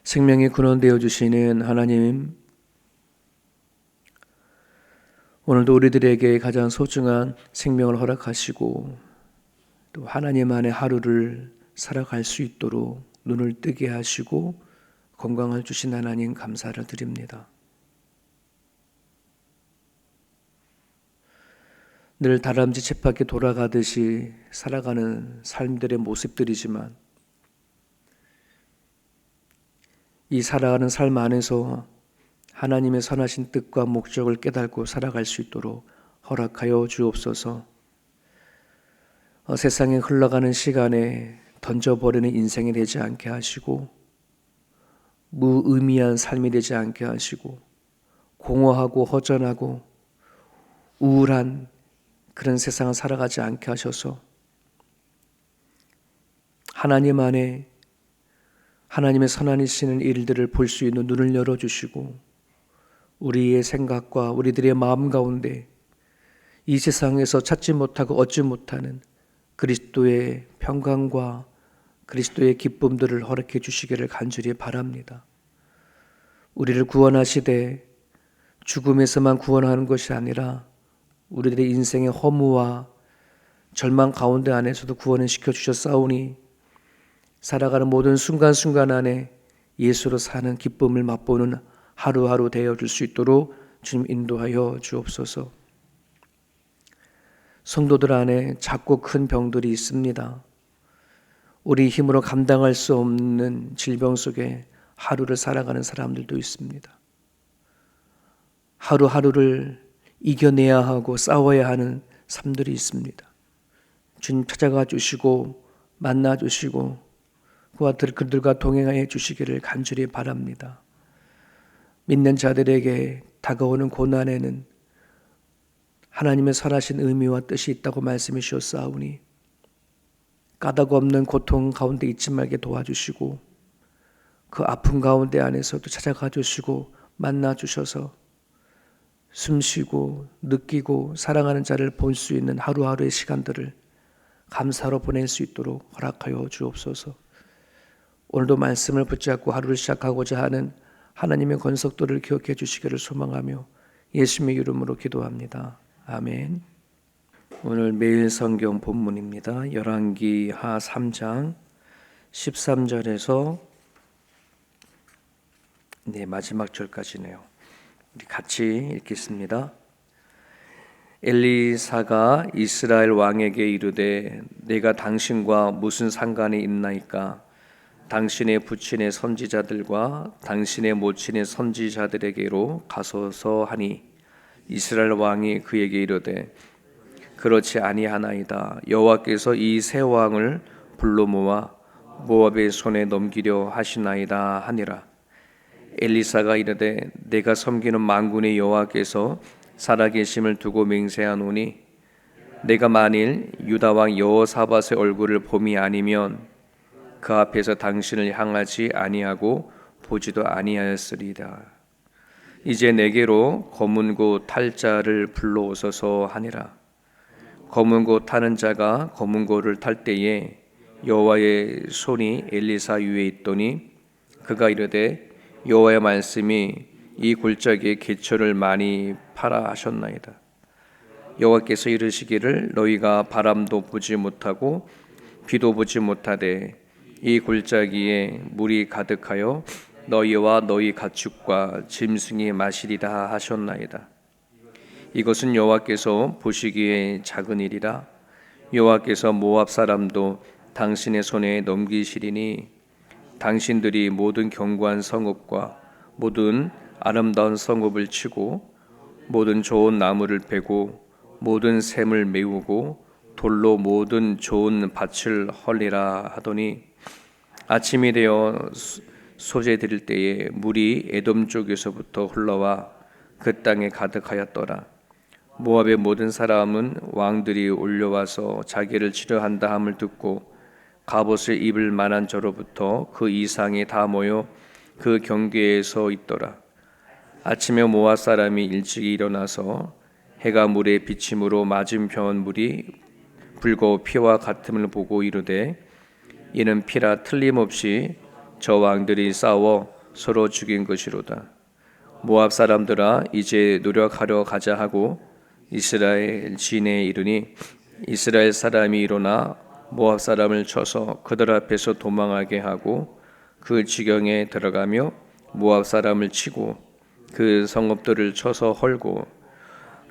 생명의 근원 되어 주시는 하나님, 오늘도 우리들에게 가장 소중한 생명을 허락하시고 또 하나님 안의 하루를 살아갈 수 있도록 눈을 뜨게 하시고 건강을 주신 하나님 감사를 드립니다. 늘 다람쥐 쳇바퀴 돌아가듯이 살아가는 삶들의 모습들이지만 이 살아가는 삶 안에서 하나님의 선하신 뜻과 목적을 깨닫고 살아갈 수 있도록 허락하여 주옵소서. 세상에 흘러가는 시간에 던져버리는 인생이 되지 않게 하시고 무의미한 삶이 되지 않게 하시고 공허하고 허전하고 우울한 그런 세상을 살아가지 않게 하셔서 하나님 안에 하나님의 선하시는 일들을 볼 수 있는 눈을 열어주시고 우리의 생각과 우리들의 마음 가운데 이 세상에서 찾지 못하고 얻지 못하는 그리스도의 평강과 그리스도의 기쁨들을 허락해 주시기를 간절히 바랍니다. 우리를 구원하시되 죽음에서만 구원하는 것이 아니라 우리들의 인생의 허무와 절망 가운데 안에서도 구원을 시켜주셨사오니 살아가는 모든 순간순간 안에 예수로 사는 기쁨을 맛보는 하루하루 되어줄 수 있도록 주님 인도하여 주옵소서. 성도들 안에 작고 큰 병들이 있습니다. 우리 힘으로 감당할 수 없는 질병 속에 하루를 살아가는 사람들도 있습니다. 하루하루를 이겨내야 하고 싸워야 하는 삶들이 있습니다. 주님 찾아가 주시고 만나 주시고 그들과 동행하여 주시기를 간절히 바랍니다. 믿는 자들에게 다가오는 고난에는 하나님의 선하신 의미와 뜻이 있다고 말씀해 주셨사오니 까닭 없는 고통 가운데 있지 말게 도와주시고 그 아픔 가운데 안에서도 찾아가 주시고 만나 주셔서 숨쉬고 느끼고 사랑하는 자를 볼 수 있는 하루하루의 시간들을 감사로 보낼 수 있도록 허락하여 주옵소서. 오늘도 말씀을 붙잡고 하루를 시작하고자 하는 하나님의 권속들을 기억해 주시기를 소망하며 예수님의 이름으로 기도합니다. 아멘. 오늘 매일 성경 본문입니다. 열왕기하 3장 13절에서 마지막 절까지네요. 우리 같이 읽겠습니다. 엘리사가 이스라엘 왕에게 이르되 내가 당신과 무슨 상관이 있나이까? 당신의 부친의 선지자들과 당신의 모친의 선지자들에게로 가소서 하니 이스라엘 왕이 그에게 이르되 그렇지 아니하나이다. 여호와께서 이 세 왕을 불러 모아 모압의 손에 넘기려 하시나이다 하니라. 엘리사가 이르되 내가 섬기는 만군의 여호와께서 살아계심을 두고 맹세하노니 내가 만일 유다 왕 여호사밧의 얼굴을 봄이 아니면 그 앞에서 당신을 향하지 아니하고 보지도 아니하였으리다. 이제 내게로 검은고 탈 자를 불러오소서 하니라. 검은고 타는 자가 검은고를 탈 때에 여호와의 손이 엘리사 위에 있더니 그가 이르되 여호와의 말씀이 이 골짜기에 개초를 많이 파라 하셨나이다. 여호와께서 이르시기를 너희가 바람도 보지 못하고 비도 보지 못하되 이 골짜기에 물이 가득하여 너희와 너희 가축과 짐승이 마시리라 하셨나이다. 이것은 여호와께서 보시기에 작은 일이라. 여호와께서 모압 사람도 당신의 손에 넘기시리니 당신들이 모든 견고한 성읍과 모든 아름다운 성읍을 치고 모든 좋은 나무를 베고 모든 샘을 메우고 돌로 모든 좋은 밭을 헐리라 하더니 아침이 되어 소재 드릴 때에 물이 에돔 쪽에서부터 흘러와 그 땅에 가득하였더라. 모압의 모든 사람은 왕들이 올려와서 자기를 치료한다 함을 듣고 갑옷을 입을 만한 저로부터 그 이상이 다 모여 그 경계에 서 있더라. 아침에 모압 사람이 일찍 일어나서 해가 물에 비침으로 맞은편 물이 붉고 피와 같음을 보고 이르되 이는 피라 틀림없이 저 왕들이 싸워 서로 죽인 것이로다. 모압 사람들아 이제 노력하려 가자 하고 이스라엘 진에 이르니 이스라엘 사람이 일어나 모압 사람을 쳐서 그들 앞에서 도망하게 하고 그 지경에 들어가며 모압 사람을 치고 그 성읍들을 쳐서 헐고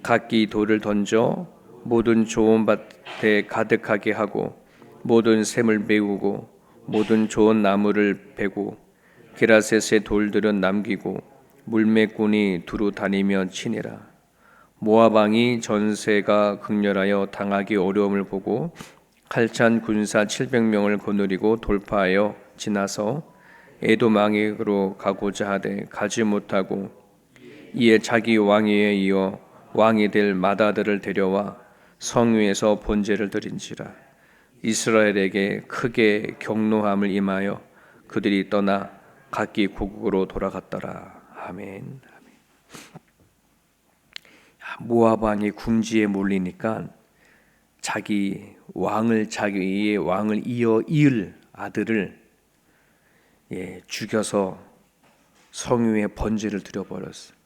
각기 돌을 던져 모든 좋은 밭에 가득하게 하고 모든 샘을 메우고 모든 좋은 나무를 베고 게라셋의 돌들은 남기고 물매꾼이 두루 다니며 치니라. 모압 왕이 전세가 극렬하여 당하기 어려움을 보고 칼찬 군사 700명을 거느리고 돌파하여 지나서 에돔 왕에게로 가고자 하되 가지 못하고 이에 자기 왕위에 이어 왕이 될 맏아들을 데려와 성 위에서 번제를 드린지라. 이스라엘에게 크게 경노함을 임하여 그들이 떠나 각기 고국으로 돌아갔더라. 아멘. 모압 왕이 궁지에 몰리니까 자기의 왕을 이을 아들을 죽여서 성위에 번제를 드려버렸어요.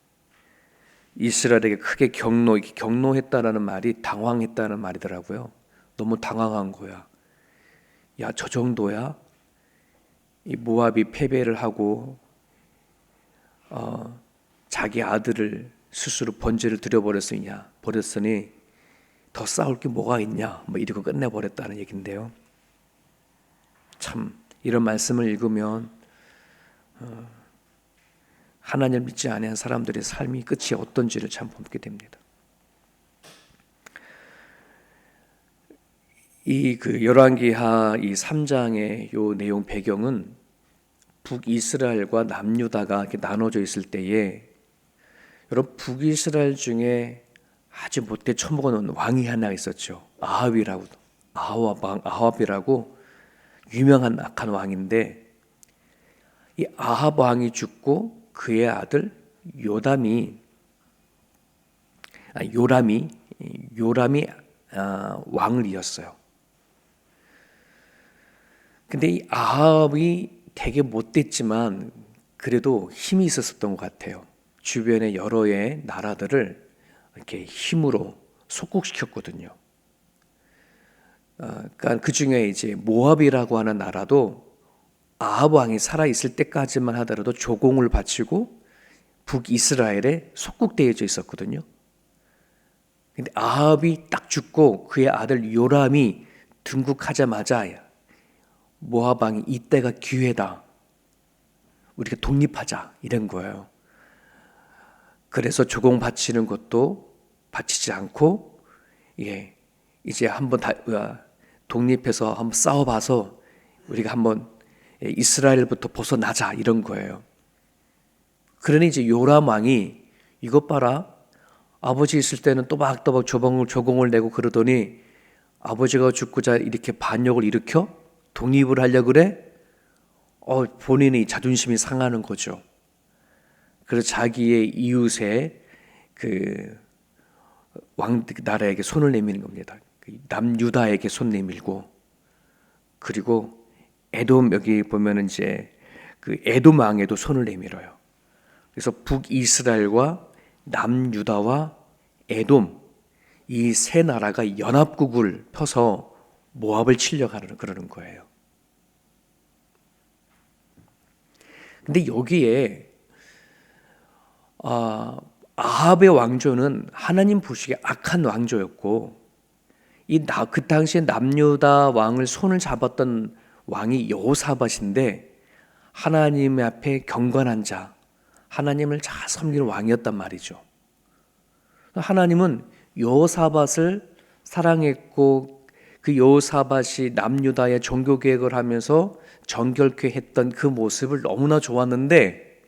이스라엘에게 크게 경노했다라는 말이 당황했다는 말이더라고요. 너무 당황한 거야. 야, 저 정도야? 이 모압이 패배를 하고 자기 아들을 스스로 번제를 버렸으니 더 싸울 게 뭐가 있냐? 뭐 이러고 끝내버렸다는 얘긴데요. 참 이런 말씀을 읽으면 하나님을 믿지 않은 사람들의 삶이 끝이 어떤지를 참 보게 됩니다. 이 열왕기하 이 3장의 요 내용 배경은 북이스라엘과 남유다가 이렇게 나눠져 있을 때에 여러분 북이스라엘 중에 아주 못돼 처먹어놓은 왕이 하나 있었죠. 아합이라고 유명한 악한 왕인데 이 아합 왕이 죽고 그의 아들 요람이 왕을 이었어요. 근데 이 아합이 되게 못됐지만 그래도 힘이 있었던 것 같아요. 주변의 여러의 나라들을 이렇게 힘으로 속국시켰거든요. 그러니까 그 중에 이제 모압이라고 하는 나라도 아합 왕이 살아 있을 때까지만 하더라도 조공을 바치고 북이스라엘에 속국되어져 있었거든요. 근데 아합이 딱 죽고 그의 아들 요람이 등극하자마자 모압 왕이 이때가 기회다. 우리가 독립하자 이런 거예요. 그래서 조공 바치는 것도 바치지 않고 이제 한번 독립해서 한번 싸워봐서 우리가 한번 이스라엘부터 벗어나자 이런 거예요. 그러니 이제 요람 왕이 이것 봐라. 아버지 있을 때는 또박또박 조공을 내고 그러더니 아버지가 죽고자 이렇게 반역을 일으켜 독립을 하려고 그래? 본인이 자존심이 상하는 거죠. 그래서 자기의 이웃의 나라에게 손을 내미는 겁니다. 남유다에게 손 내밀고 그리고 에돔 여기 보면은 이제 에돔 왕에도 손을 내밀어요. 그래서 북이스라엘과 남유다와 에돔 이 세 나라가 연합국을 펴서 모압을 치려고 그러는 거예요. 근데 여기에 아합의 왕조는 하나님 보시기에 악한 왕조였고 그 당시에 남유다 왕을 손을 잡았던 왕이 여호사밧인데 하나님 앞에 경건한 자, 하나님을 잘 섬기는 왕이었단 말이죠. 하나님은 여호사밧을 사랑했고 그 여호사밧이 남유다의 종교 개혁을 하면서 정결케 했던 그 모습을 너무나 좋았는데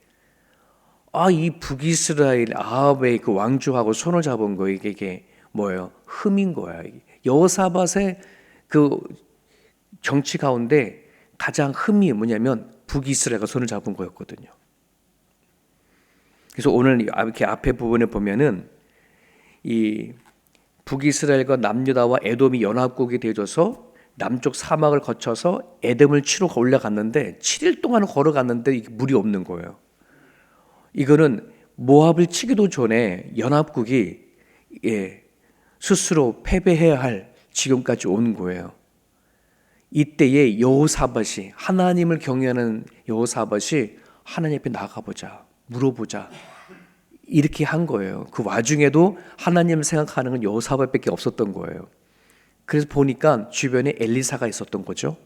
이 북이스라엘 아합의 그 왕조하고 손을 잡은 거 이게 뭐예요? 흠인 거야. 여호사밧의 그 정치 가운데 가장 흠이 뭐냐면 북이스라엘과 손을 잡은 거였거든요. 그래서 오늘 이렇게 앞에 부분에 보면은 이 북이스라엘과 남유다와 에돔이 연합국이 되어져서 남쪽 사막을 거쳐서 에돔을 치러 올라갔는데 7일 동안 걸어갔는데 이게 물이 없는 거예요. 이거는 모압을 치기도 전에 연합국이 스스로 패배해야 할 지금까지 온 거예요. 이때에 여호사밧이, 하나님을 경외하는 여호사밧이 하나님 앞에 나가보자, 물어보자, 이렇게 한 거예요. 그 와중에도 하나님을 생각하는 건 여호사밧밖에 없었던 거예요. 그래서 보니까 주변에 엘리사가 있었던 거죠.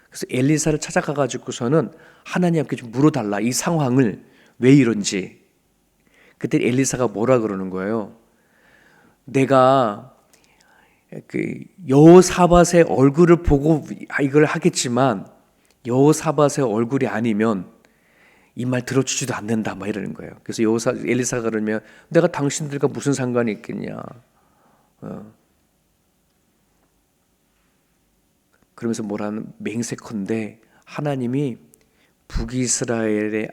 그래서 엘리사를 찾아가가지고서는 하나님 앞에 좀 물어달라, 이 상황을 왜 이런지. 그때 엘리사가 뭐라 그러는 거예요? 내가 그 여호사밧의 얼굴을 보고 이걸 하겠지만 여호사밧의 얼굴이 아니면 이 말 들어주지도 않는다, 막 이러는 거예요. 그래서 엘리사가 그러면 내가 당신들과 무슨 상관이 있겠냐. 그러면서 뭐라는 맹세컨대 하나님이 북이스라엘의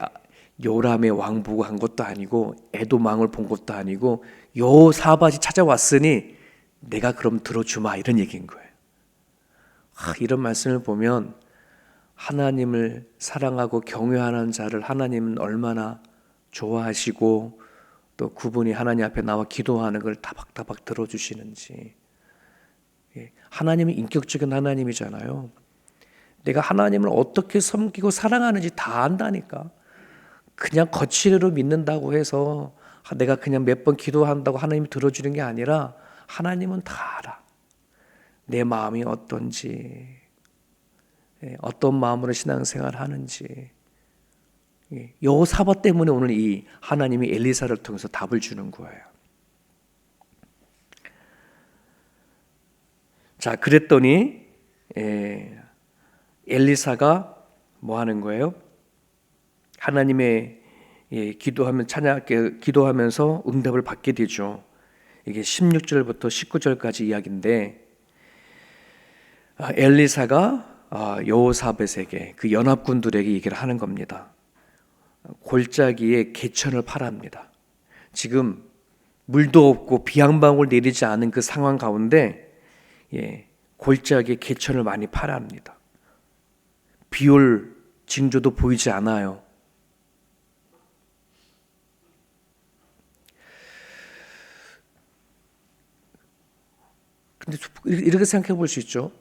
요람의 왕 보고 한 것도 아니고 에돔 왕을 본 것도 아니고 여호사밧이 찾아왔으니 내가 그럼 들어주마, 이런 얘기인 거예요. 이런 말씀을 보면 하나님을 사랑하고 경외하는 자를 하나님은 얼마나 좋아하시고 또 그분이 하나님 앞에 나와 기도하는 걸 타박타박 들어주시는지. 하나님은 인격적인 하나님이잖아요. 내가 하나님을 어떻게 섬기고 사랑하는지 다 안다니까. 그냥 거칠로 믿는다고 해서 내가 그냥 몇 번 기도한다고 하나님이 들어주는 게 아니라 하나님은 다 알아. 내 마음이 어떤지, 어떤 마음으로 신앙생활을 하는지. 여호사밧 때문에 오늘 이 하나님이 엘리사를 통해서 답을 주는 거예요. 자, 그랬더니 엘리사가 뭐 하는 거예요? 하나님의 기도하면서 응답을 받게 되죠. 이게 16절부터 19절까지 이야기인데, 엘리사가 여호사밧에게, 그 연합군들에게 얘기를 하는 겁니다. 골짜기에 개천을 파랍니다. 지금 물도 없고 비 한 방울 내리지 않은 그 상황 가운데 골짜기에 개천을 많이 파랍니다. 비올 징조도 보이지 않아요. 근데 이렇게 생각해 볼 수 있죠.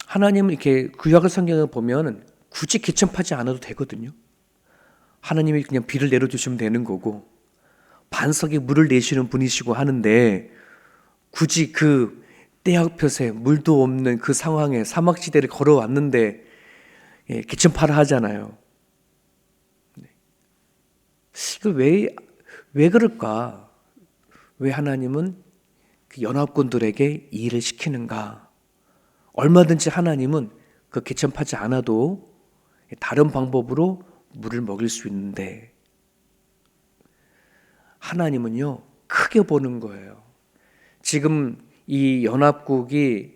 하나님은 이렇게 구약의 성경을 보면 굳이 개천 파지 않아도 되거든요. 하나님이 그냥 비를 내려주시면 되는 거고 반석에 물을 내시는 분이시고 하는데 굳이 그 떼약볕에 물도 없는 그 상황에 사막지대를 걸어왔는데 개천 파라 하잖아요. 이거 왜 그럴까? 왜 하나님은 그 연합군들에게 이 일을 시키는가? 얼마든지 하나님은 그 개천 파지 않아도 다른 방법으로 물을 먹일 수 있는데 하나님은요 크게 보는 거예요. 지금 이 연합국이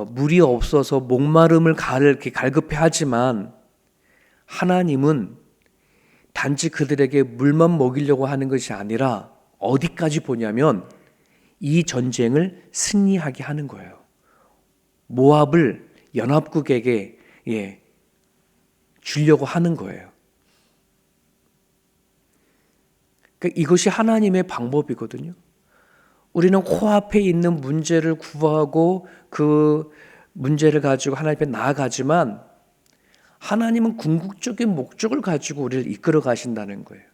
물이 없어서 목마름을 이렇게 갈급해하지만 하나님은 단지 그들에게 물만 먹이려고 하는 것이 아니라 어디까지 보냐면 이 전쟁을 승리하게 하는 거예요. 모압을 연합국에게 주려고 하는 거예요. 그러니까 이것이 하나님의 방법이거든요. 우리는 코앞에 있는 문제를 구하고 그 문제를 가지고 하나님 앞에 나아가지만 하나님은 궁극적인 목적을 가지고 우리를 이끌어 가신다는 거예요.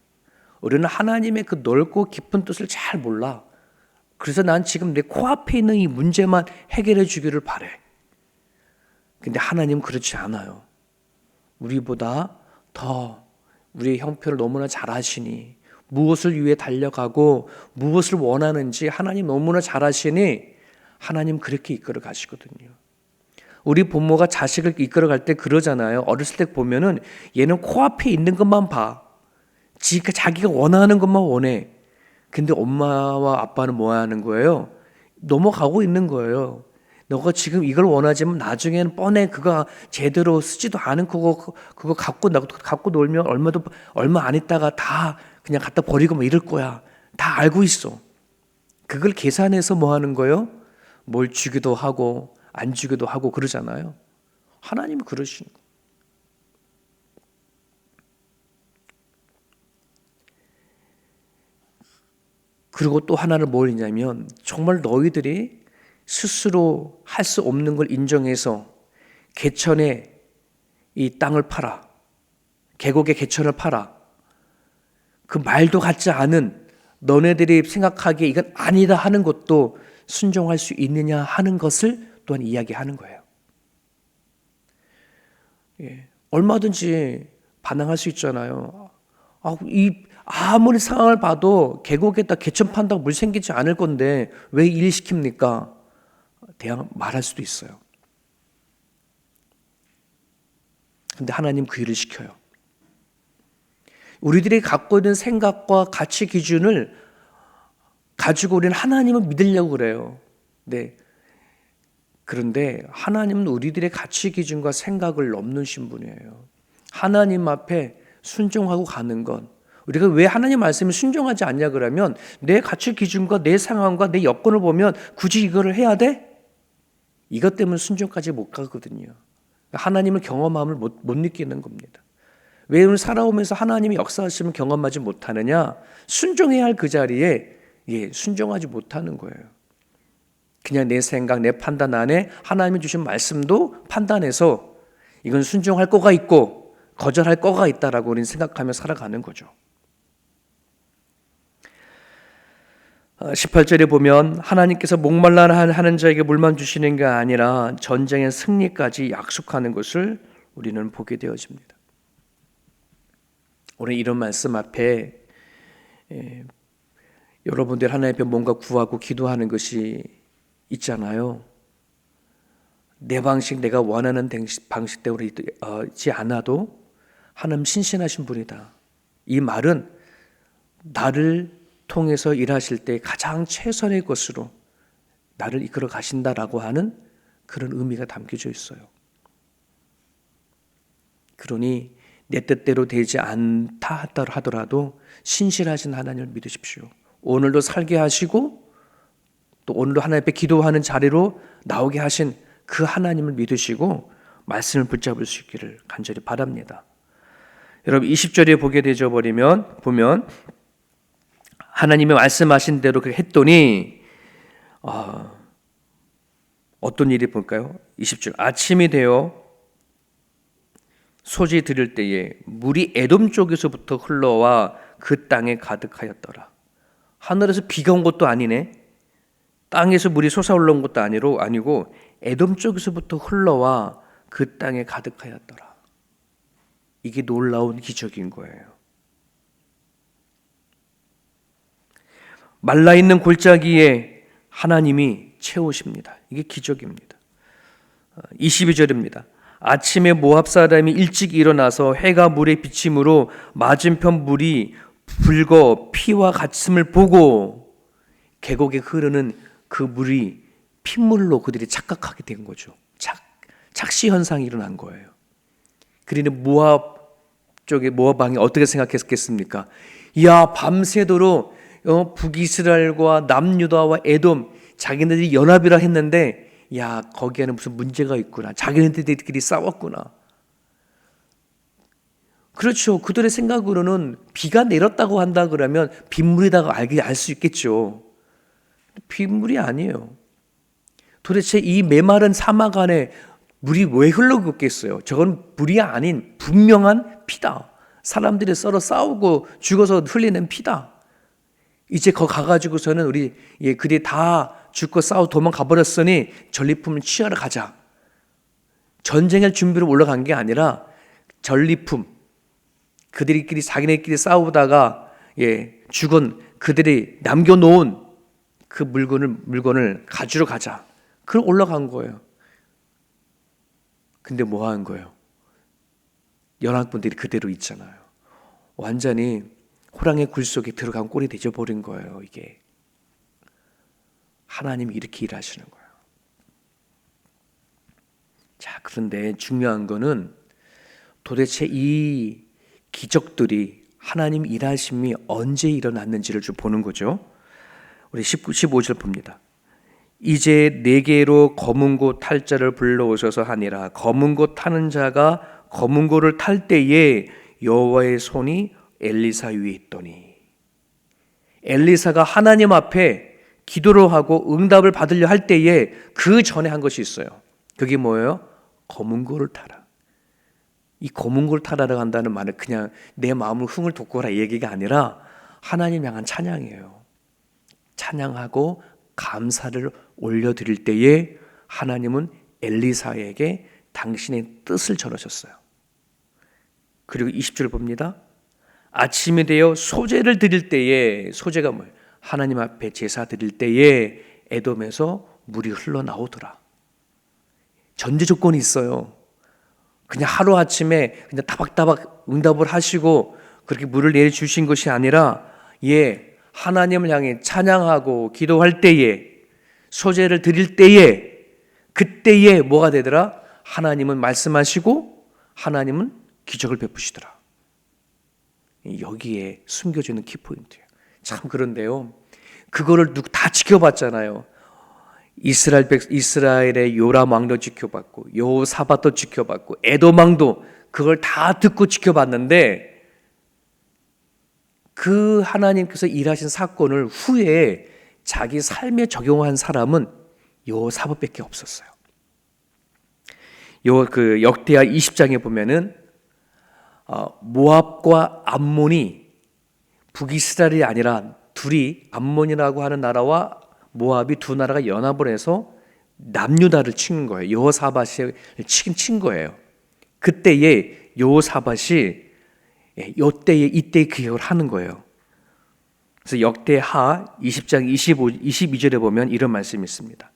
우리는 하나님의 그 넓고 깊은 뜻을 잘 몰라. 그래서 난 지금 내 코앞에 있는 이 문제만 해결해 주기를 바래. 근데 하나님은 그렇지 않아요. 우리보다 더 우리의 형편을 너무나 잘 아시니 무엇을 위해 달려가고 무엇을 원하는지 하나님 너무나 잘 아시니 하나님 그렇게 이끌어 가시거든요. 우리 부모가 자식을 이끌어 갈 때 그러잖아요. 어렸을 때 보면은 얘는 코앞에 있는 것만 봐. 자기가 원하는 것만 원해. 근데 엄마와 아빠는 뭐 하는 거예요? 넘어가고 있는 거예요. 너가 지금 이걸 원하지만 나중에는 뻔해 그거 제대로 쓰지도 않은 그거 갖고 놀면 얼마 안 있다가 다 그냥 갖다 버리고 뭐 이럴 거야. 다 알고 있어. 그걸 계산해서 뭐 하는 거예요? 뭘 주기도 하고 안 주기도 하고 그러잖아요. 하나님이 그러시는 거예요. 그리고 또 하나는 뭐냐면 정말 너희들이 스스로 할 수 없는 걸 인정해서 개천에 이 땅을 팔아, 계곡의 개천을 팔아, 그 말도 같지 않은 너네들이 생각하기에 이건 아니다 하는 것도 순종할 수 있느냐 하는 것을 또한 이야기하는 거예요. 얼마든지 반항할 수 있잖아요. 아무리 상황을 봐도 계곡에다 개천 판다고 물 생기지 않을 건데 왜 일 시킵니까? 대항 말할 수도 있어요. 근데 하나님 그 일을 시켜요. 우리들이 갖고 있는 생각과 가치 기준을 가지고 우리는 하나님을 믿으려고 그래요. 네. 그런데 하나님은 우리들의 가치 기준과 생각을 넘으신 분이에요. 하나님 앞에 순종하고 가는 건, 우리가 왜 하나님 말씀에 순종하지 않냐 그러면 내 가치 기준과 내 상황과 내 여건을 보면 굳이 이거를 해야 돼? 이것 때문에 순종까지 못 가거든요. 하나님을 경험함을 못 느끼는 겁니다. 왜 오늘 살아오면서 하나님이 역사하심을 경험하지 못하느냐? 순종해야 할 그 자리에 순종하지 못하는 거예요. 그냥 내 생각, 내 판단 안에 하나님이 주신 말씀도 판단해서 이건 순종할 거가 있고 거절할 거가 있다라고 우리는 생각하며 살아가는 거죠. 18절에 보면 하나님께서 목말라 하는 자에게 물만 주시는 게 아니라 전쟁의 승리까지 약속하는 것을 우리는 보게 되어집니다. 오늘 이런 말씀 앞에 여러분들 하나님 앞에 뭔가 구하고 기도하는 것이 있잖아요. 내 방식, 내가 원하는 방식대로 있지 않아도 하나님 신실하신 분이다. 이 말은 나를 통해서 일하실 때 가장 최선의 것으로 나를 이끌어 가신다라고 하는 그런 의미가 담겨져 있어요. 그러니 내 뜻대로 되지 않다 하더라도 신실하신 하나님을 믿으십시오. 오늘도 살게 하시고 또 오늘도 하나님 앞에 기도하는 자리로 나오게 하신 그 하나님을 믿으시고 말씀을 붙잡을 수 있기를 간절히 바랍니다. 여러분 20절에 보게 되죠. 보면 하나님이 말씀하신 대로 그렇게 했더니 어떤 일이 볼까요? 20절 아침이 되어 소지 들을 때에 물이 에돔 쪽에서부터 흘러와 그 땅에 가득하였더라. 하늘에서 비가 온 것도 아니네. 땅에서 물이 솟아올라온 것도 아니고 에돔 쪽에서부터 흘러와 그 땅에 가득하였더라. 이게 놀라운 기적인 거예요. 말라있는 골짜기에 하나님이 채우십니다. 이게 기적입니다. 22절입니다. 아침에 모압 사람이 일찍 일어나서 해가 물에 비침으로 맞은편 물이 붉어 피와 같음을 보고 계곡에 흐르는 그 물이 핏물로 그들이 착각하게 된 거죠. 착시 현상이 일어난 거예요. 그러니 모압 왕이 어떻게 생각했겠습니까? 야, 밤새도록 북이스라엘과 남유다와 에돔 자기네들이 연합이라 했는데 야, 거기에는 무슨 문제가 있구나. 자기네들끼리 싸웠구나. 그렇죠. 그들의 생각으로는 비가 내렸다고 한다 그러면 빗물이다고 알 수 있겠죠. 빗물이 아니에요. 도대체 이 메마른 사막 안에 물이 왜 흘러고 있겠어요? 저건 물이 아닌 분명한 피다. 사람들이 서로 싸우고 죽어서 흘리는 피다. 이제 거 가가지고서는 그들이 다 죽고 싸우고 도망가 버렸으니 전리품을 취하러 가자. 전쟁할 준비로 올라간 게 아니라 전리품, 그들끼리 자기네끼리 싸우다가 죽은 그들이 남겨놓은 그 물건을 가지러 가자. 그럼 올라간 거예요. 근데 뭐 한 거예요? 연합군들이 그대로 있잖아요. 완전히 호랑이 굴 속에 들어간 꼴이 되어버린 거예요. 이게 하나님이 이렇게 일하시는 거예요. 자, 그런데 중요한 거는 도대체 이 기적들이 하나님 일하심이 언제 일어났는지를 좀 보는 거죠. 우리 15절 봅니다. 이제 내게로 검은 고 탈 자를 불러오셔서 하니라. 검은 고 타는 자가 검은 고를 탈 때에 여호와의 손이 엘리사 위에 있더니, 엘리사가 하나님 앞에 기도를 하고 응답을 받으려 할 때에 그 전에 한 것이 있어요. 그게 뭐예요? 검은 고를 타라. 이 검은 고를 타라라고 한다는 말은 그냥 내 마음을 흥을 돋구라 이 얘기가 아니라 하나님 향한 찬양이에요. 찬양하고 감사를 올려드릴 때에 하나님은 엘리사에게 당신의 뜻을 전하셨어요. 그리고 20절 봅니다. 아침이 되어 소제를 드릴 때에, 소제가 뭐예요? 하나님 앞에 제사 드릴 때에 에돔에서 물이 흘러나오더라. 전제 조건이 있어요. 그냥 하루아침에 그냥 따박따박 응답을 하시고 그렇게 물을 내려주신 것이 아니라, 하나님을 향해 찬양하고 기도할 때에, 소제를 드릴 때에, 그때에 뭐가 되더라? 하나님은 말씀하시고 하나님은 기적을 베푸시더라. 여기에 숨겨져 있는 키포인트예요. 참 그런데요, 그거를 다 지켜봤잖아요. 이스라엘의 요람 왕도 지켜봤고 여호사밧도 지켜봤고 에돔 왕도 그걸 다 듣고 지켜봤는데, 그 하나님께서 일하신 사건을 후에 자기 삶에 적용한 사람은 여호사밧밖에 없었어요. 그 역대하 20장에 보면은 모압과 암몬이, 북이스라엘이 아니라 둘이, 암몬이라고 하는 나라와 모압이 두 나라가 연합을 해서 남유다를 친 거예요. 여호사밧을 친 거예요. 그때에 여호사밧이 이때의 기억을 하는 거예요. 그래서 역대하 20장 22절에 보면 이런 말씀이 있습니다.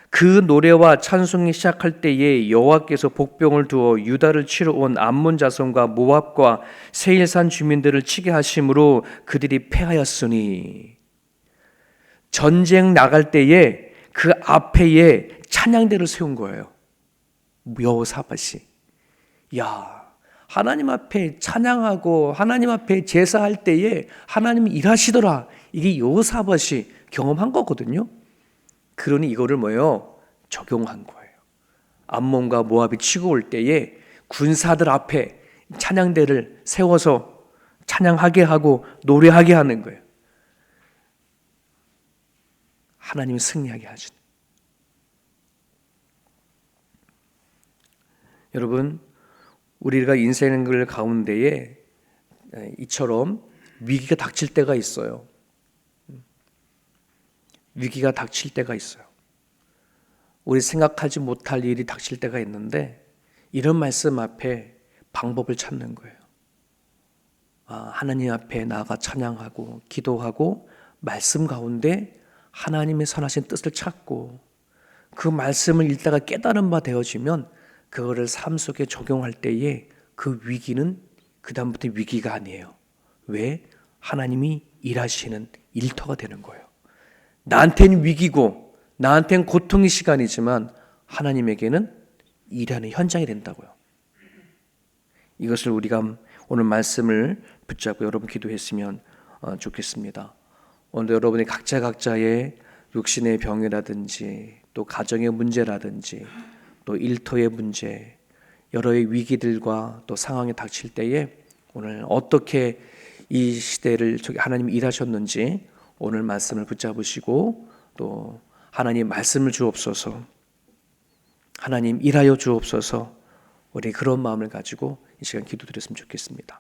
그 노래와 찬송이 시작할 때에 여호와께서 복병을 두어 유다를 치러 온 암몬 자손과 모압과 세일산 주민들을 치게 하심으로 그들이 패하였으니, 전쟁 나갈 때에 그 앞에에 찬양대를 세운 거예요. 여호사밧이. 하나님 앞에 찬양하고 하나님 앞에 제사할 때에 하나님이 일하시더라. 이게 여호사밧이 경험한 거거든요. 그러니 이거를 적용한 거예요. 암몬과 모압이 치고 올 때에 군사들 앞에 찬양대를 세워서 찬양하게 하고 노래하게 하는 거예요. 하나님이 승리하게 하시는. 여러분, 우리가 인생을 가운데에 이처럼 위기가 닥칠 때가 있어요. 위기가 닥칠 때가 있어요. 우리 생각하지 못할 일이 닥칠 때가 있는데, 이런 말씀 앞에 방법을 찾는 거예요. 하나님 앞에 나아가 찬양하고 기도하고 말씀 가운데 하나님의 선하신 뜻을 찾고 그 말씀을 읽다가 깨달은 바 되어지면 그거를 삶 속에 적용할 때에 그 위기는 그다음부터 위기가 아니에요. 왜? 하나님이 일하시는 일터가 되는 거예요. 나한테는 위기고 나한테는 고통의 시간이지만 하나님에게는 일하는 현장이 된다고요. 이것을 우리가 오늘 말씀을 붙잡고 여러분 기도했으면 좋겠습니다. 오늘 여러분이 각자의 육신의 병이라든지 또 가정의 문제라든지 또 일터의 문제, 여러의 위기들과 또 상황이 닥칠 때에 오늘 어떻게 이 시대를 하나님이 일하셨는지 오늘 말씀을 붙잡으시고 또 하나님 말씀을 주옵소서, 하나님 일하여 주옵소서, 우리 그런 마음을 가지고 이 시간 기도드렸으면 좋겠습니다.